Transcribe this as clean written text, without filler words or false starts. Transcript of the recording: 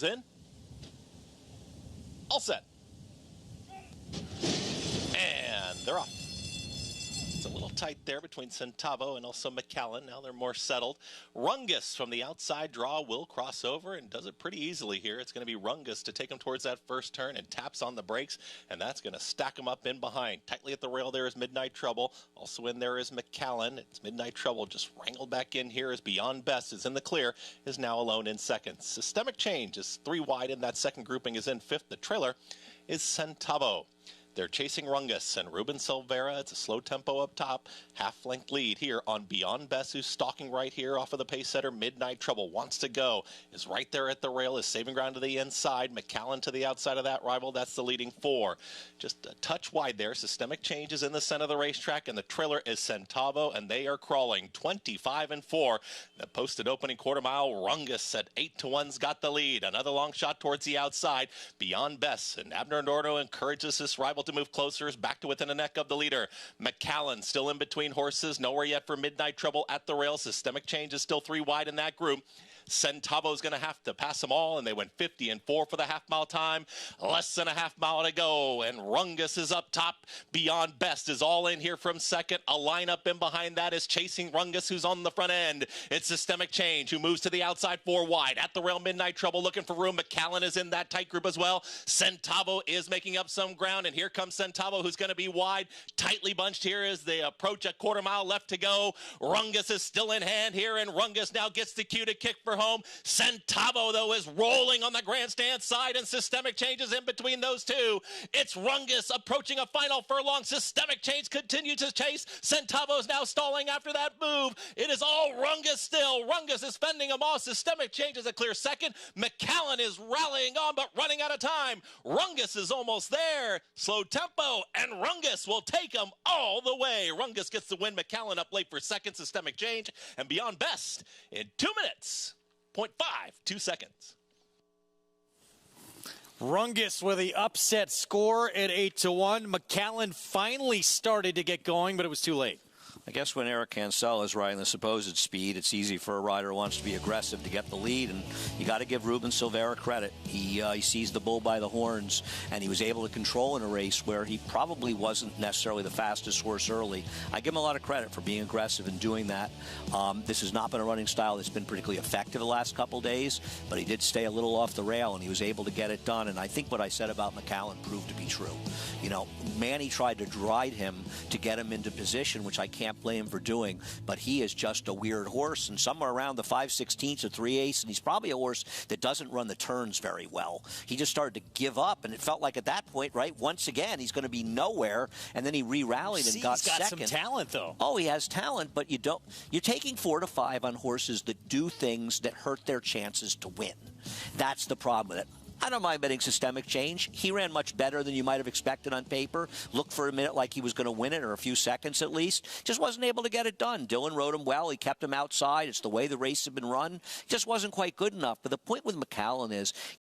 In. All set. And they're off. It's a little tight there between Centavo and also McCallan. Now they're more settled. Rungus from the outside draw will cross over and does it pretty easily here. It's going to be Rungus to take him towards that first turn and taps on the brakes, and that's going to stack him up in behind. Tightly at the rail there is Midnight Trouble. Also in there is McCallan. It's Midnight Trouble just wrangled back in here as Beyond Best is in the clear, is now alone in second. Systemic Change is 3 wide in that second grouping, is in fifth. The trailer is Centavo. They're chasing Rungus and Ruben Silvera. It's a slow tempo up top. Half-length lead here on Beyond Best, who's stalking right here off of the pace setter. Midnight Trouble wants to go. Is right there at the rail. Is saving ground to the inside. McCallan to the outside of that rival. That's the leading 4. Just a touch wide there. Systemic Change is in the center of the racetrack, and the trailer is Centavo, and they are crawling 25-4. The posted opening quarter mile. Rungus at 8-1's got the lead. Another long shot towards the outside. Beyond Best, and Abner Nordo encourages this rival to move closer, is back to within a neck of the leader. McCallan still in between horses, nowhere yet for Midnight Trouble at the rail. Systemic Change is still 3 wide in that group. Centavo's going to have to pass them all, and they went 50-4 for the half-mile time. Less than a half-mile to go, and Rungus is up top. Beyond Best is all in here from second. A lineup in behind that is chasing Rungus, who's on the front end. It's Systemic Change, who moves to the outside 4 wide. At the rail, Midnight Trouble looking for room. McCallan is in that tight group as well. Centavo is making up some ground, and here comes Centavo, who's going to be wide. Tightly bunched here as they approach a quarter mile left to go. Rungus is still in hand here, and Rungus now gets the cue to kick for home. Centavo, though, is rolling on the grandstand side, and Systemic Change is in between those two. It's Rungus approaching a final furlong. Systemic Change continues to chase. Centavo is now stalling after that move. It is all Rungus still. Rungus is fending him off. Systemic Change is a clear second. McCallan is rallying on, but running out of time. Rungus is almost there. Slow tempo, and Rungus will take him all the way. Rungus gets the win. McCallan up late for second. Systemic Change and Beyond Best in 2 minutes. 0.52 seconds. Rungus with the upset score at 8-1. McCallan finally started to get going, but it was too late. I guess when Eric Cancel is riding the supposed speed, it's easy for a rider who wants to be aggressive to get the lead, and you got to give Ruben Silvera credit. He seized the bull by the horns, and he was able to control in a race where he probably wasn't necessarily the fastest horse early. I give him a lot of credit for being aggressive and doing that. This has not been a running style that's been particularly effective the last couple days, but he did stay a little off the rail, and he was able to get it done, and I think what I said about McCallan proved to be true. You know, Manny tried to ride him to get him into position, which I can't blame him for doing, but he is just a weird horse, and somewhere around the 5/16 or 3/8, and he's probably a horse that doesn't run the turns very well. He just started to give up, and it felt like at that point, right, once again, he's going to be nowhere, and then he re-rallied and got second. He's got some talent, though. Oh, he has talent, but you're taking 4 to 5 on horses that do things that hurt their chances to win. That's the problem with it. I don't mind betting Systemic Change. He ran much better than you might have expected on paper. Looked for a minute like he was going to win it, or a few seconds at least. Just wasn't able to get it done. Dylan rode him well. He kept him outside. It's the way the race had been run. Just wasn't quite good enough. But the point with McCallan is